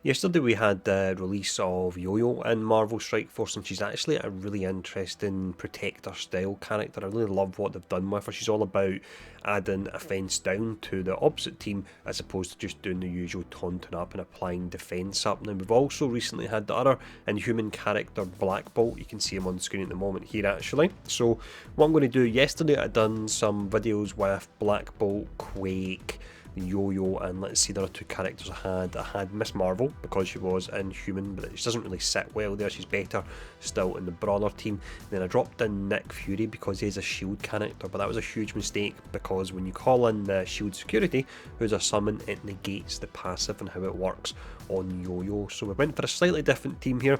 Yesterday we had the release of Yo-Yo in Marvel Strike Force, and she's actually a really interesting protector style character. I really love what they've done with her. She's all about adding a fence down to the opposite team as opposed to just doing the usual taunting up and applying defence up. Now we've also recently had the other Inhuman character, Black Bolt. You can see him on the screen at the moment here actually. So what I'm going to do, yesterday I done some videos with Black Bolt, Quake, Yo-Yo, and let's see, there are two characters I had Miss Marvel because she was Inhuman, but she doesn't really sit well there. She's better still in the brawler team. Then I dropped in Nick Fury because he's a shield character, but that was a huge mistake because when you call in the shield security, who's a summon, it negates the passive and how it works on Yo-Yo. So we went for a slightly different team here.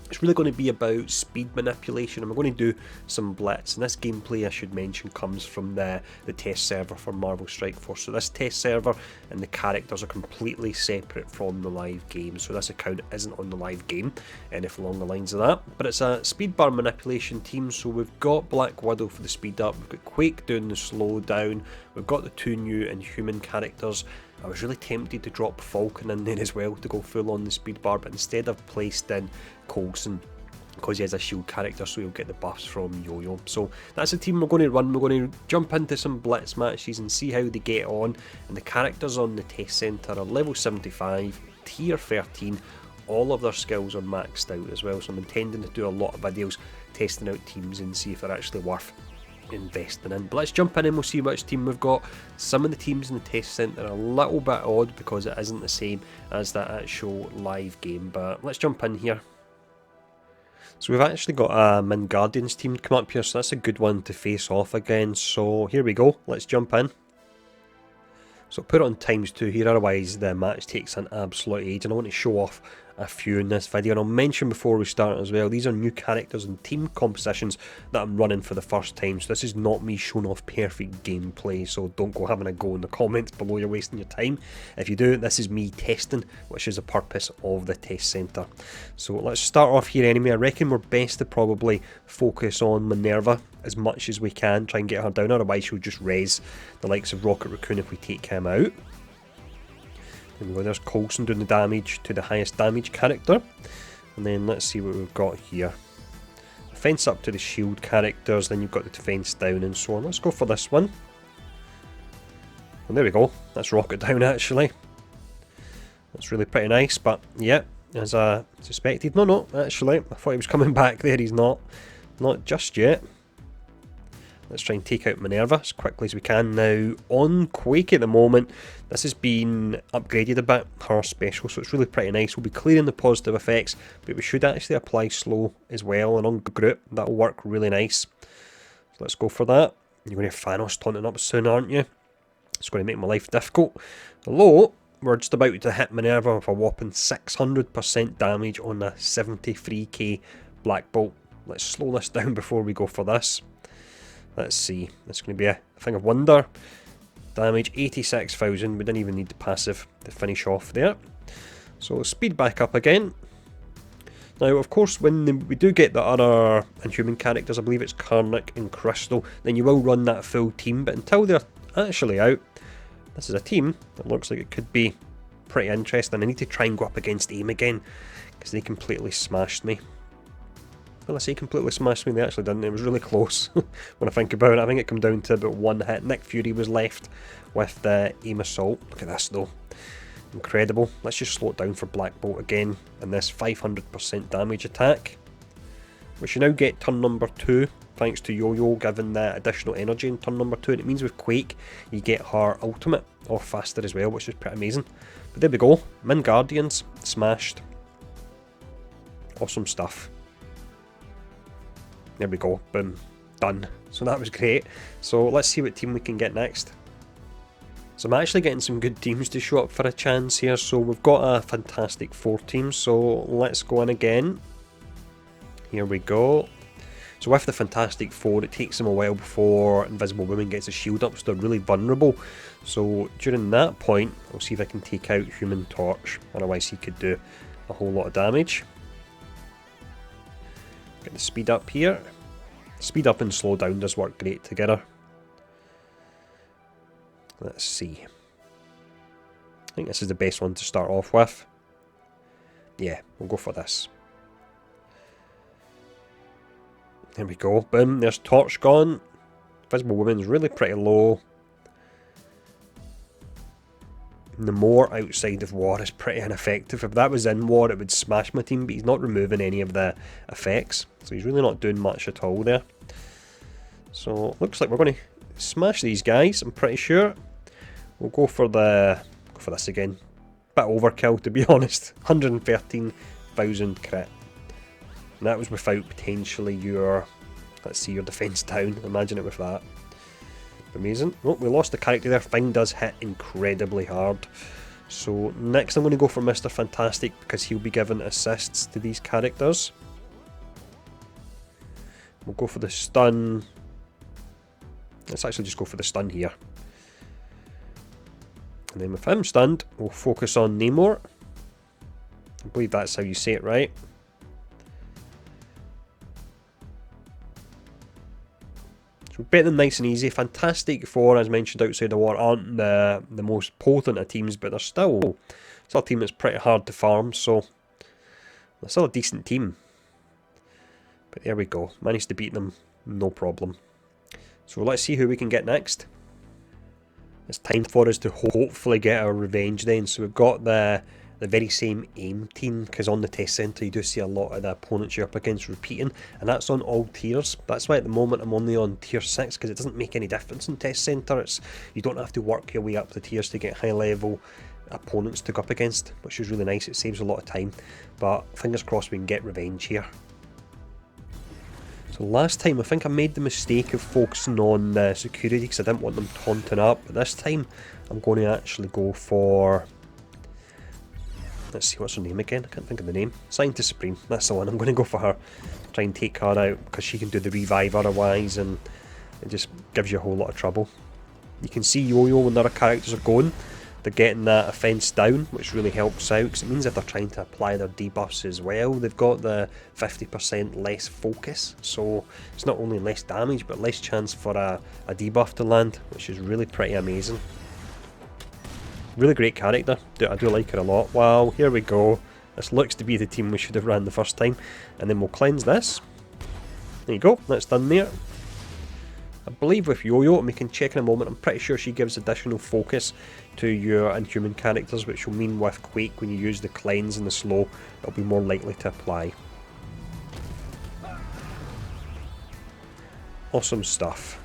It's really going to be about speed manipulation, and we're going to do some Blitz. And this gameplay, I should mention, comes from the test server for Marvel Strike Force. So this test server and the characters are completely separate from the live game. So this account isn't on the live game, anything along the lines of that. But it's a speed bar manipulation team. So we've got Black Widow for the speed up, we've got Quake doing the slow down, we've got the two new Inhuman characters. I was really tempted to drop Falcon in there as well to go full on the speed bar, but instead I've placed in Coulson because he has a shield character, so he'll get the buffs from Yo-Yo. So that's the team we're going to run. We're going to jump into some Blitz matches and see how they get on. And the characters on the test centre are level 75, tier 13. All of their skills are maxed out as well, so I'm intending to do a lot of videos testing out teams and see if they're actually worth investing in. But let's jump in and we'll see which team we've got. Some of the teams in the test centre are a little bit odd because it isn't the same as that actual live game, but let's jump in here. So we've actually got a Min Guardians team come up here, so that's a good one to face off again. So here we go, let's jump in. So put it on ×2 here, otherwise the match takes an absolute age, and I want to show off a few in this video. And I'll mention before we start as well, these are new characters and team compositions that I'm running for the first time, so this is not me showing off perfect gameplay, so don't go having a go in the comments below, you're wasting your time. If you do, this is me testing, which is the purpose of the test centre. So let's start off here anyway. I reckon we're best to probably focus on Minerva as much as we can, try and get her down, otherwise she'll just res the likes of Rocket Raccoon if we take him out. There we go, there's Coulson doing the damage to the highest damage character. And then let's see what we've got here. Defense up to the shield characters, then you've got the defense down and so on. Let's go for this one. And there we go, that's Rocket down actually. That's really pretty nice, but yeah, as I suspected. No, actually, I thought he was coming back there, he's not. Not just yet. Let's try and take out Minerva as quickly as we can. Now, on Quake at the moment, this has been upgraded a bit, her special, so it's really pretty nice. We'll be clearing the positive effects, but we should actually apply slow as well, and on group, that'll work really nice. So let's go for that. You're going to have Thanos taunting up soon, aren't you? It's going to make my life difficult. Although, we're just about to hit Minerva with a whopping 600% damage on a 73k Black Bolt. Let's slow this down before we go for this. Let's see, it's going to be a thing of wonder. Damage 86,000, we didn't even need the passive to finish off there. So speed back up again. Now of course when we do get the other Inhuman characters, I believe it's Karnak and Crystal, then you will run that full team, but until they're actually out, this is a team that looks like it could be pretty interesting. I need to try and go up against AIM again, because they completely smashed me. Well, I say completely smashed me, they actually didn't. It was really close when I think about it. I think it came down to about one hit. Nick Fury was left with the aim assault. Look at this though. Incredible. Let's just slow it down for Black Bolt again. And this 500% damage attack. We should now get turn number 2, thanks to Yo-Yo giving that additional energy in turn number 2. And it means with Quake, you get her ultimate off faster as well, which is pretty amazing. But there we go. Min Guardians, smashed. Awesome stuff. There we go, boom, done. So that was great. So let's see what team we can get next. So I'm actually getting some good teams to show up for a chance here. So we've got a Fantastic Four team, so let's go in again. Here we go. So with the Fantastic Four, it takes them a while before Invisible Woman gets a shield up, so they're really vulnerable. So during that point, I'll see if I can take out Human Torch, otherwise he could do a whole lot of damage. Get the speed up here. Speed up and slow down does work great together. Let's see. I think this is the best one to start off with. Yeah, we'll go for this. There we go. Boom, there's Torch gone. Invisible Woman's really pretty low. And the more outside of war is pretty ineffective. If that was in war, it would smash my team, but he's not removing any of the effects. So he's really not doing much at all there. So looks like we're going to smash these guys, I'm pretty sure. We'll go for this again. Bit overkill, to be honest. 113,000 crit. And that was without potentially your, let's see, your defense down. Imagine it with that. Amazing. Oh, we lost the character there. Thing does hit incredibly hard. So next I'm going to go for Mr. Fantastic because he'll be given assists to these characters. We'll go for the stun. Let's actually just go for the stun here. And then with him stunned, we'll focus on Namor. I believe that's how you say it, right? So beat them nice and easy. Fantastic Four, as mentioned outside the war, aren't the most potent of teams, but they're still a team that's pretty hard to farm, so they're still a decent team. But there we go. Managed to beat them, no problem. So let's see who we can get next. It's time for us to hopefully get our revenge then. So we've got the very same aim team, because on the test centre you do see a lot of the opponents you're up against repeating, and that's on all tiers. That's why at the moment I'm only on tier 6, because it doesn't make any difference in test centre. You don't have to work your way up the tiers to get high level opponents to go up against, which is really nice. It saves a lot of time, but fingers crossed we can get revenge here. So last time I think I made the mistake of focusing on security because I didn't want them taunting up, but this time I'm going to actually go for, let's see, what's her name again? I can't think of the name. Scientist Supreme, that's the one. I'm going to go for her. Try and take her out because she can do the revive otherwise, and it just gives you a whole lot of trouble. You can see Yo-Yo when other characters are going, they're getting that offense down, which really helps out because it means if they're trying to apply their debuffs as well, they've got the 50% less focus. So it's not only less damage, but less chance for a debuff to land, which is really pretty amazing. Really great character. I do like her a lot. Wow, here we go. This looks to be the team we should have ran the first time. And then we'll cleanse this. There you go, that's done there. I believe with Yo-Yo, and we can check in a moment, I'm pretty sure she gives additional focus to your Inhuman characters, which will mean with Quake, when you use the cleanse and the slow, it'll be more likely to apply. Awesome stuff.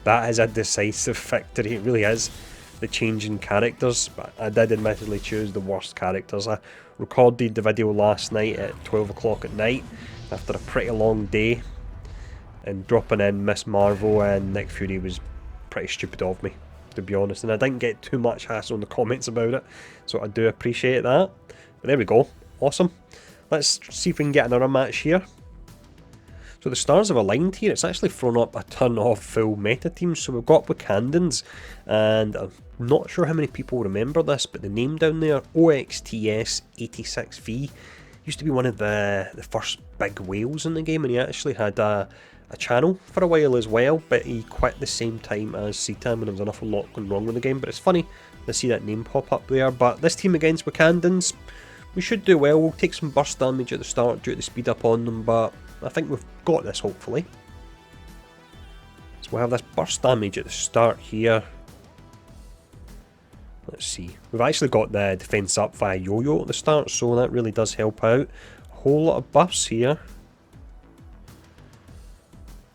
That is a decisive victory, it really is. The change in characters, but I did admittedly choose the worst characters. I recorded the video last night at 12 o'clock at night after a pretty long day, and dropping in Miss Marvel and Nick Fury was pretty stupid of me, to be honest, and I didn't get too much hassle in the comments about it, so I do appreciate that. But there we go, awesome. Let's see if we can get another match here. So the stars have aligned here. It's actually thrown up a ton of full meta teams. So we've got Wakandans, and I'm not sure how many people remember this, but the name down there, OXTS86V, used to be one of the first big whales in the game, and he actually had a channel for a while as well, but he quit the same time as Cetam, and there was an awful lot going wrong with the game. But it's funny to see that name pop up there. But this team against Wakandans, we should do well. We'll take some burst damage at the start due to the speed up on them, but I think we've got this, hopefully. So we'll have this burst damage at the start here. Let's see. We've actually got the defense up via Yo-Yo at the start, so that really does help out. A whole lot of buffs here.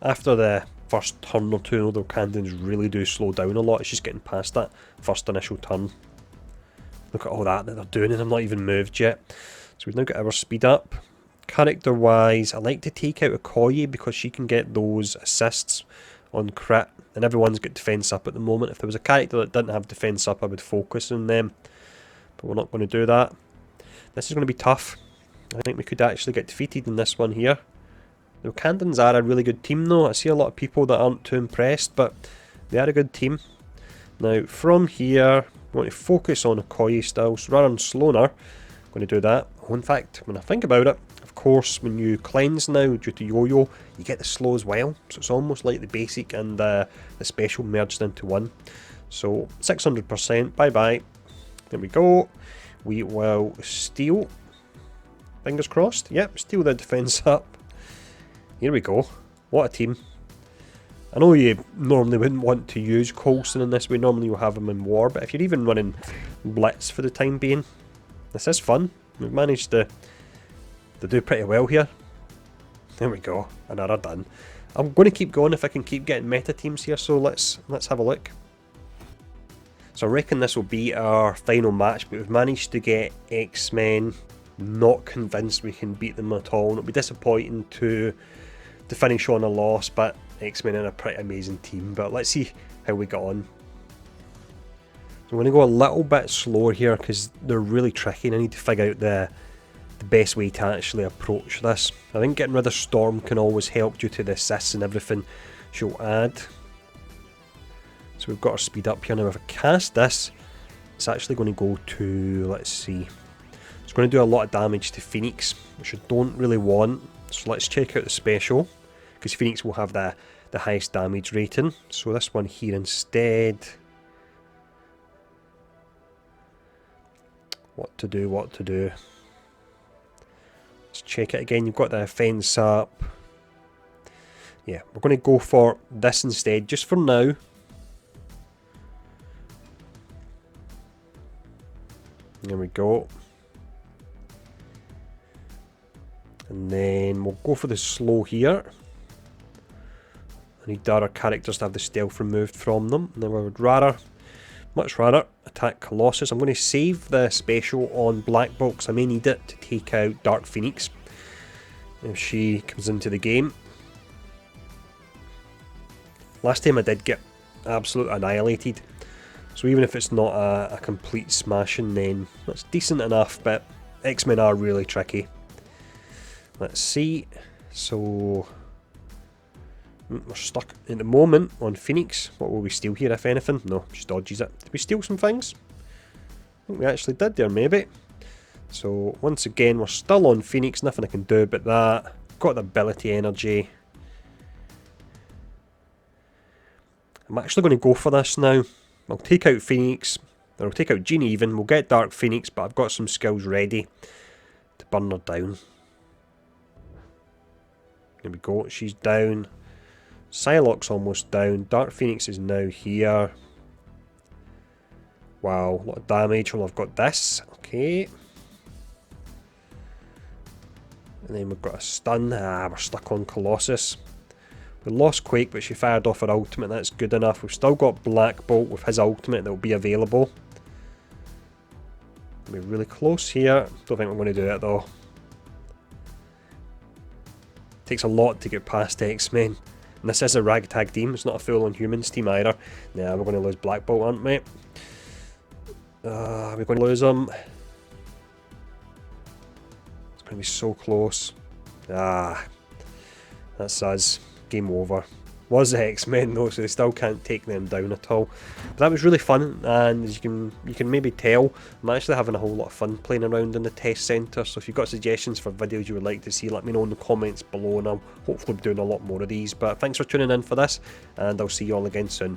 After the first turn or two, the Wakandans really do slow down a lot. It's just getting past that first initial turn. Look at all that they're doing, and I'm not even moved yet. So we've now got our speed up. Character wise, I like to take out Okoye because she can get those assists on crit, and everyone's got defense up at the moment. If there was a character that didn't have defense up, I would focus on them, but we're not going to do that. This is going to be tough. I think we could actually get defeated in this one here. The Wakandans are a really good team though. I see a lot of people that aren't too impressed, but they are a good team. Now from here, we want to focus on Okoye still, so rather than slowing her, I'm going to do that. Oh, in fact, when I think about it, of course, when you cleanse now due to Yo-Yo, you get the slow as well. So it's almost like the basic and the special merged into one. So 600%, bye bye. There we go. We will steal. Fingers crossed. Yep, steal the defence up. Here we go. What a team. I know you normally wouldn't want to use Coulson in this way. Normally you'll have him in war. But if you're even running Blitz for the time being, this is fun. We've managed to do pretty well here. There we go. Another done. I'm going to keep going if I can keep getting meta teams here. So let's have a look. So I reckon this will be our final match. But we've managed to get X-Men. Not convinced we can beat them at all. It'll be disappointing to finish on a loss, but X-Men are a pretty amazing team. But let's see how we got on. So I'm going to go a little bit slower here because they're really tricky and I need to figure out the best way to actually approach this. I think getting rid of Storm can always help due to the assists and everything she'll add. So we've got our speed up here now. If I cast this, it's actually going to go to, let's see, it's going to do a lot of damage to Phoenix, which I don't really want. So let's check out the special, because Phoenix will have the highest damage rating. So this one here instead. What to do, what to do. Let's check it again. You've got the offense up. Yeah, we're going to go for this instead, just for now. There we go. And then we'll go for the slow here. I need the other characters to have the stealth removed from them. And then I would much rather attack Colossus. I'm going to save the special on Black Bolt because I may need it to take out Dark Phoenix if she comes into the game. Last time I did get absolutely annihilated. So even if it's not a complete smashing, then that's decent enough. But X-Men are really tricky. Let's see. So we're stuck at the moment on Phoenix. What will we steal here, if anything? No, she dodges it. Did we steal some things? I think we actually did there, maybe. So once again, we're still on Phoenix. Nothing I can do about that. Got the ability energy. I'm actually going to go for this now. I'll take out Phoenix. Then I'll take out Jean even. We'll get Dark Phoenix, but I've got some skills ready to burn her down. There we go. She's down. Psylocke's almost down. Dark Phoenix is now here. Wow, a lot of damage. Well, I've got this. Okay. And then we've got a stun. We're stuck on Colossus. We lost Quake, but she fired off her ultimate. That's good enough. We've still got Black Bolt with his ultimate that will be available. We're really close here. Don't think we're going to do it though. Takes a lot to get past X-Men. And this is a ragtag team. It's not a full-on humans team either. Nah, we're going to lose Black Bolt, aren't we? We're going to lose him. It's going to be so close. That's us. Game over. Was the X-Men though, so they still can't take them down at all. But that was really fun, and as you can maybe tell, I'm actually having a whole lot of fun playing around in the test centre. So if you've got suggestions for videos you would like to see, let me know in the comments below, and I'll hopefully be doing a lot more of these. But thanks for tuning in for this, and I'll see you all again soon.